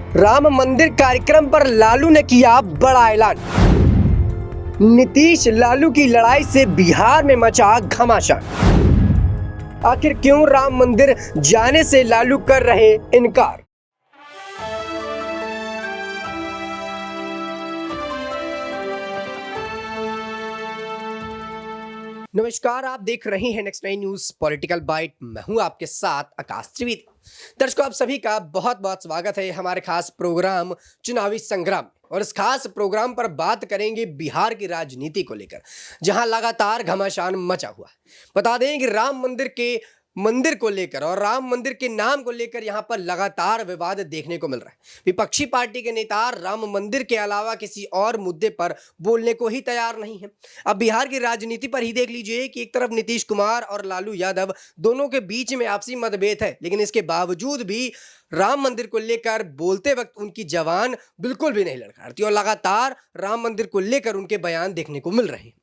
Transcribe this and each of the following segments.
राम मंदिर कार्यक्रम पर लालू ने किया बड़ा ऐलान। नीतीश लालू की लड़ाई से बिहार में मचा घमासान। आखिर क्यों राम मंदिर जाने से लालू कर रहे इनकार। नमस्कार, आप देख रहे हैं नेक्स्ट 9 न्यूज पॉलिटिकल बाइट। मैं हूं आपके साथ आकाश त्रिवेदी। दर्शकों, आप सभी का बहुत बहुत स्वागत है हमारे खास प्रोग्राम चुनावी संग्राम। और इस खास प्रोग्राम पर बात करेंगे बिहार की राजनीति को लेकर, जहां लगातार घमासान मचा हुआ है। बता दें कि राम मंदिर को लेकर और राम मंदिर के नाम को लेकर यहां पर लगातार विवाद देखने को मिल रहा है। विपक्षी पार्टी के नेता राम मंदिर के अलावा किसी और मुद्दे पर बोलने को ही तैयार नहीं है। अब बिहार की राजनीति पर ही देख लीजिए कि एक तरफ नीतीश कुमार और लालू यादव दोनों के बीच में आपसी मतभेद है, लेकिन इसके बावजूद भी राम मंदिर को लेकर बोलते वक्त उनकी जबान बिल्कुल भी नहीं लड़खड़ाती और लगातार राम मंदिर को लेकर उनके बयान देखने को मिल रहे हैं।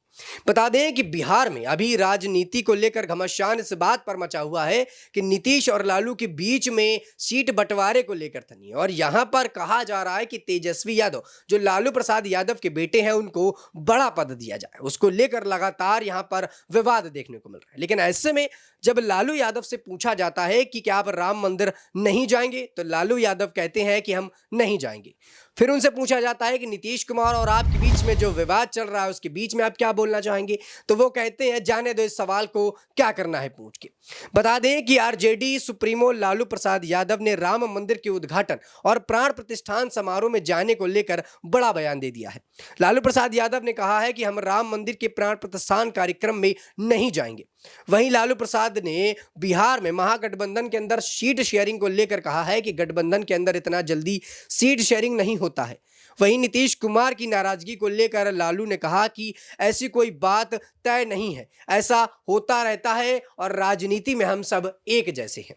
बता दें कि बिहार में अभी राजनीति को लेकर घमासान इस बात पर मचा हुआ है कि नीतीश और लालू के बीच में सीट बंटवारे को लेकर तनी है। और यहां पर कहा जा रहा है कि तेजस्वी यादव, जो लालू प्रसाद यादव के बेटे हैं, उनको बड़ा पद दिया जाए। उसको लेकर लगातार यहां पर विवाद देखने को मिल रहा है। लेकिन ऐसे में जब लालू यादव से पूछा जाता है कि क्या आप राम मंदिर नहीं जाएंगे, तो लालू यादव कहते हैं कि हम नहीं जाएंगे। फिर उनसे पूछा जाता है कि नीतीश कुमार और आपके बीच में जो विवाद चल रहा है उसके बीच में आप क्या बोलना चाहेंगे, तो वो कहते हैं जाने दो, इस सवाल को क्या करना है पूछ के। बता दें कि आरजेडी सुप्रीमो लालू प्रसाद यादव ने राम मंदिर के उद्घाटन और प्राण प्रतिष्ठान समारोह में जाने को लेकर बड़ा बयान दे दिया है। लालू प्रसाद यादव ने कहा है कि हम राम मंदिर के प्राण प्रतिष्ठान कार्यक्रम में नहीं जाएंगे। वहीं लालू प्रसाद ने बिहार में महागठबंधन के अंदर सीट शेयरिंग को लेकर कहा है कि गठबंधन के अंदर इतना जल्दी सीट शेयरिंग नहीं होता है। वहीं नीतीश कुमार की नाराजगी को लेकर लालू ने कहा कि ऐसी कोई बात तय नहीं है, ऐसा होता रहता है और राजनीति में हम सब एक जैसे हैं।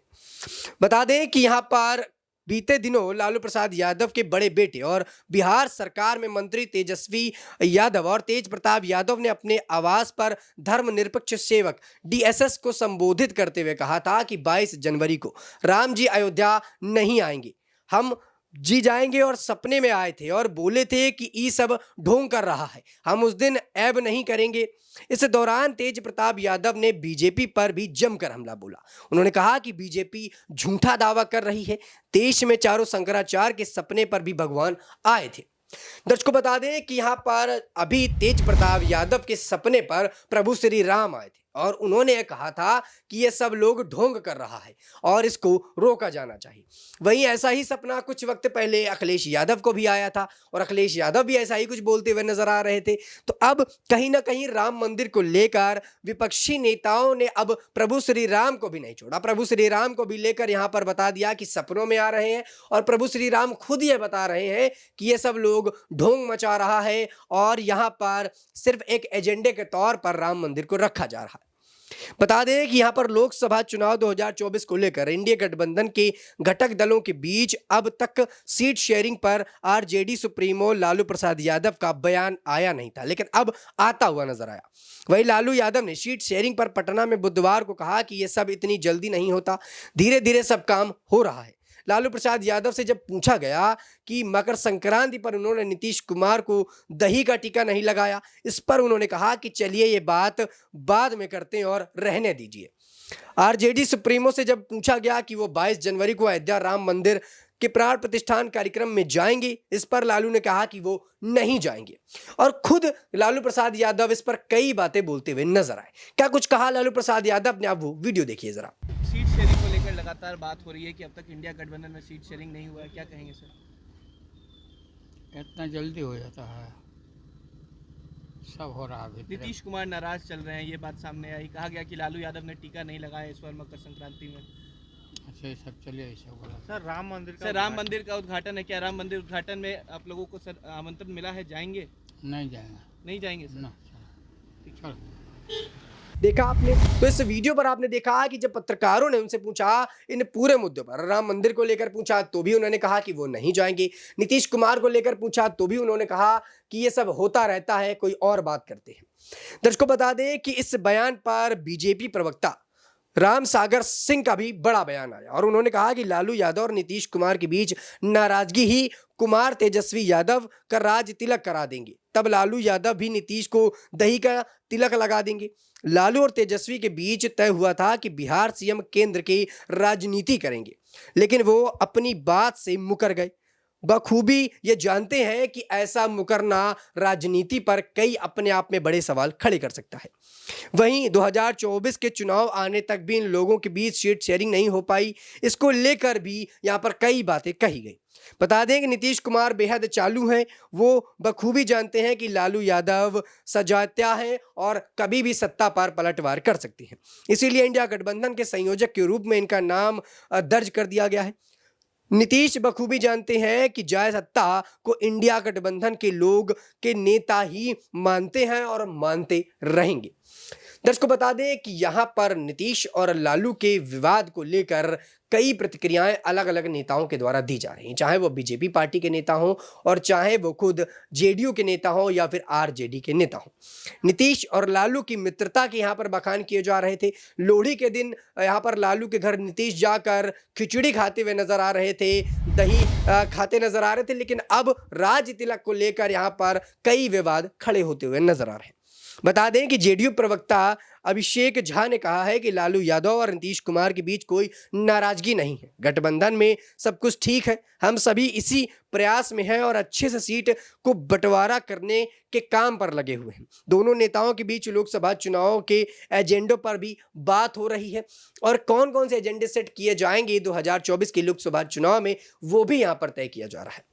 बता दें कि यहां पर बीते दिनों लालू प्रसाद यादव के बड़े बेटे और बिहार सरकार में मंत्री तेजस्वी यादव और तेज प्रताप यादव ने अपने आवास पर धर्मनिरपेक्ष सेवक डीएसएस को संबोधित करते हुए कहा था कि 22 जनवरी को राम जी अयोध्या नहीं आएंगे, हम जी जाएंगे और सपने में आए थे और बोले थे कि ये सब ढोंग कर रहा है, हम उस दिन ऐब नहीं करेंगे। इस दौरान तेज प्रताप यादव ने बीजेपी पर भी जमकर हमला बोला। उन्होंने कहा कि बीजेपी झूठा दावा कर रही है, देश में चारों शंकराचार्य के सपने पर भी भगवान आए थे। दर्शकों, बता दें कि यहाँ पर अभी तेज प्रताप यादव के सपने पर प्रभु श्री राम आए थे और उन्होंने कहा था कि ये सब लोग ढोंग कर रहा है और इसको रोका जाना चाहिए। वहीं ऐसा ही सपना कुछ वक्त पहले अखिलेश यादव को भी आया था और अखिलेश यादव भी ऐसा ही कुछ बोलते हुए नजर आ रहे थे। तो अब कहीं ना कहीं राम मंदिर को लेकर विपक्षी नेताओं ने अब प्रभु श्री राम को भी नहीं छोड़ा। प्रभु श्री राम को भी लेकर यहाँ पर बता दिया कि सपनों में आ रहे हैं और प्रभु श्री राम खुद ये बता रहे हैं कि ये सब लोग ढोंग मचा रहा है और यहाँ पर सिर्फ एक एजेंडे के तौर पर राम मंदिर को रखा जा रहा है। बता दें कि यहां पर लोकसभा चुनाव 2024 को लेकर एनडीए गठबंधन के घटक दलों के बीच अब तक सीट शेयरिंग पर आरजेडी सुप्रीमो लालू प्रसाद यादव का बयान आया नहीं था, लेकिन अब आता हुआ नजर आया। वहीं लालू यादव ने सीट शेयरिंग पर पटना में बुधवार को कहा कि यह सब इतनी जल्दी नहीं होता, धीरे धीरे सब काम हो रहा है। लालू प्रसाद यादव से जब पूछा गया कि मकर संक्रांति पर उन्होंने नीतीश कुमार को दही का टीका नहीं लगाया, इस पर उन्होंने कहा कि चलिए ये बात बाद में करते हैं और रहने दीजिए। आरजेडी सुप्रीमो से जब पूछा गया कि वो 22 जनवरी को अयोध्या राम मंदिर के प्राण प्रतिष्ठान कार्यक्रम में जाएंगे, इस पर लालू ने कहा कि वो नहीं जाएंगे और खुद लालू प्रसाद यादव इस पर कई बातें बोलते हुए नजर आए। क्या कुछ कहा लालू प्रसाद यादव ने, आप वो वीडियो देखिए जरा। सीट शेयरिंग को लेकर लगातार बात हो रही है कि अब तक इंडिया गठबंधन में सीट शेयरिंग नहीं हुआ है, क्या कहेंगे सर? इतना जल्दी हो जाता है, सब हो रहा है। नीतीश कुमार नाराज चल रहे हैं, ये बात सामने आई। कहा गया कि लालू यादव ने टीका नहीं लगाया इस बार मकर संक्रांति में। अच्छा, ये सब चलिए, ये सब बोला। सर राम मंदिर का उद्घाटन है, क्या राम मंदिर उद्घाटन में आप लोगों को सर आमंत्रण मिला है, जाएंगे? नहीं जाएगा। नहीं जाएंगे सर? ना, चलो। देखा आपने, तो इस वीडियो पर आपने देखा कि जब पत्रकारों ने उनसे पूछा इन पूरे मुद्दों पर, राम मंदिर को लेकर पूछा तो भी उन्होंने कहा कि वो नहीं जाएंगे, नीतीश कुमार को लेकर पूछा तो भी उन्होंने कहा कि ये सब होता रहता है, कोई और बात करते हैं। दर्शकों, बता दें कि इस बयान पर बीजेपी प्रवक्ता राम सागर सिंह का भी बड़ा बयान आया और उन्होंने कहा कि लालू यादव और नीतीश कुमार के बीच नाराजगी ही कुमार तेजस्वी यादव का राज तिलक करा देंगे। तब लालू यादव भी नीतीश को दही का तिलक लगा देंगे। लालू और तेजस्वी के बीच तय हुआ था कि बिहार सीएम केंद्र की राजनीति करेंगे, लेकिन वो अपनी बात से मुकर गए। बखूबी ये जानते हैं कि ऐसा मुकरना राजनीति पर कई अपने आप में बड़े सवाल खड़े कर सकता है। वहीं 2024 के चुनाव आने तक भी इन लोगों के बीच सीट शेयरिंग नहीं हो पाई। इसको लेकर भी यहाँ पर कई बातें कही गई। बता दें कि नीतीश कुमार बेहद चालू हैं। वो बखूबी जानते हैं कि लालू यादव सजात्या हैं और कभी भी सत्ता पर पलटवार कर सकती हैं। इसीलिए इंडिया गठबंधन के संयोजक के रूप में इनका नाम दर्ज कर दिया गया है। नीतीश बखूबी जानते हैं कि जाय सत्ता को इंडिया गठबंधन के लोग के नेता ही मानते हैं और मानते रहेंगे। दर्शकों बता दें कि यहाँ पर नीतीश और लालू के विवाद को लेकर कई प्रतिक्रियाएं अलग अलग नेताओं के द्वारा दी जा रही हैं, चाहे वो बीजेपी पार्टी के नेता हों और चाहे वो खुद जेडीयू के नेता हों या फिर आरजेडी के नेता हों। नीतीश और लालू की मित्रता के यहाँ पर बखान किए जा रहे थे। लोहड़ी के दिन यहाँ पर लालू के घर नीतीश जाकर खिचड़ी खाते हुए नजर आ रहे थे, दही खाते नजर आ रहे थे, लेकिन अब राज तिलक को लेकर यहाँ पर कई विवाद खड़े होते हुए नजर आ रहे हैं। बता दें कि जेडीयू प्रवक्ता अभिषेक झा ने कहा है कि लालू यादव और नीतीश कुमार के बीच कोई नाराजगी नहीं है। गठबंधन में सब कुछ ठीक है। हम सभी इसी प्रयास में हैं और अच्छे से सीट को बंटवारा करने के काम पर लगे हुए हैं। दोनों नेताओं के बीच लोकसभा चुनाव के एजेंडों पर भी बात हो रही है और कौन कौन से एजेंडे सेट किए जाएंगे 2024 के लोकसभा चुनाव में, वो भी यहाँ पर तय किया जा रहा है।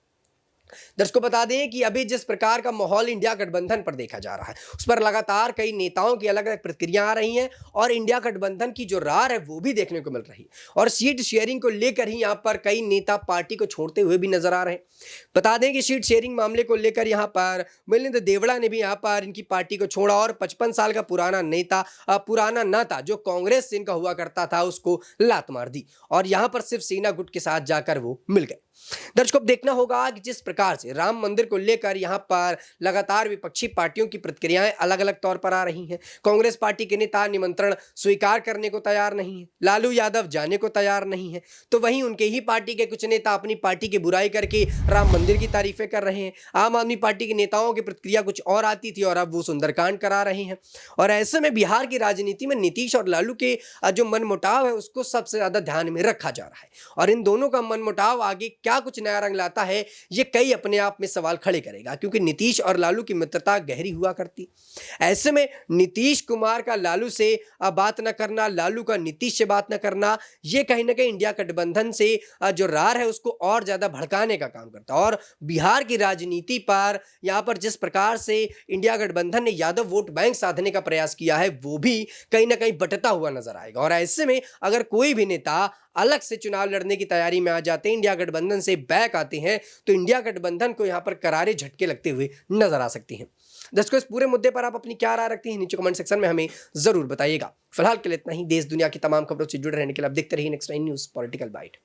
दर्शकों बता दें कि अभी जिस प्रकार का माहौल इंडिया गठबंधन पर देखा जा रहा है, उस पर लगातार कई नेताओं की अलग अलग प्रतिक्रिया आ रही हैं और इंडिया गठबंधन की जो रार है वो भी देखने को मिल रही है और सीट शेयरिंग को लेकर ही यहाँ पर कई नेता पार्टी को छोड़ते हुए भी नजर आ रहे हैं। बता दें कि सीट शेयरिंग मामले को लेकर यहाँ पर मिलिंद देवड़ा ने भी यहाँ पर इनकी पार्टी को छोड़ा और 55 साल का पुराना नाता जो कांग्रेस से इनका हुआ करता था उसको लात मार दी और यहाँ पर सिर्फ सेना गुट के साथ जाकर वो मिल गए। दर्शकों अब देखना होगा कि जिस प्रकार से राम मंदिर को लेकर यहां पर लगातार विपक्षी पार्टियों की प्रतिक्रियाएं अलग अलग तौर पर आ रही हैं। कांग्रेस पार्टी के नेता निमंत्रण स्वीकार करने को तैयार नहीं है, लालू यादव जाने को तैयार नहीं है, तो वहीं उनके ही पार्टी के कुछ नेता अपनी पार्टी की बुराई करके राम मंदिर की तारीफें कर रहे हैं। आम आदमी पार्टी के नेताओं की प्रतिक्रिया कुछ और आती थी और अब वो सुंदरकांड करा रहे हैं और ऐसे में बिहार की राजनीति में नीतीश और लालू के जो मनमुटाव है उसको सबसे ज्यादा ध्यान में रखा जा रहा है और इन दोनों का मनमुटाव आगे क्या कुछ नया रंग लाता है ये कई अपने आप में सवाल खड़े करेगा, क्योंकि नीतीश और लालू की मित्रता गहरी हुआ करती। ऐसे में नीतीश कुमार का लालू से बात न करना, लालू का नीतीश से बात न करना, ये कहीं ना कहीं इंडिया गठबंधन से जो रार है उसको और ज्यादा भड़काने का काम करता है और बिहार की राजनीति पर यहां पर जिस प्रकार से इंडिया गठबंधन ने यादव वोट बैंक साधने का प्रयास किया है वो भी कहीं ना कहीं बटता हुआ नजर आएगा और ऐसे में अगर कोई भी नेता अलग से चुनाव लड़ने की तैयारी में आ जाते हैं, इंडिया गठबंधन से बैक आते हैं, तो इंडिया गठबंधन को यहां पर करारे झटके लगते हुए नजर आ सकती हैं। दर्शकों इस पूरे मुद्दे पर आप अपनी क्या राय रखती हैं नीचे कमेंट सेक्शन में हमें जरूर बताइएगा। फिलहाल के लिए इतना ही। देश दुनिया की तमाम खबरों से जुड़े रहने के लिए आप देखते रहिए नेक्स्ट 9 न्यूज़ पॉलिटिकल बाइट।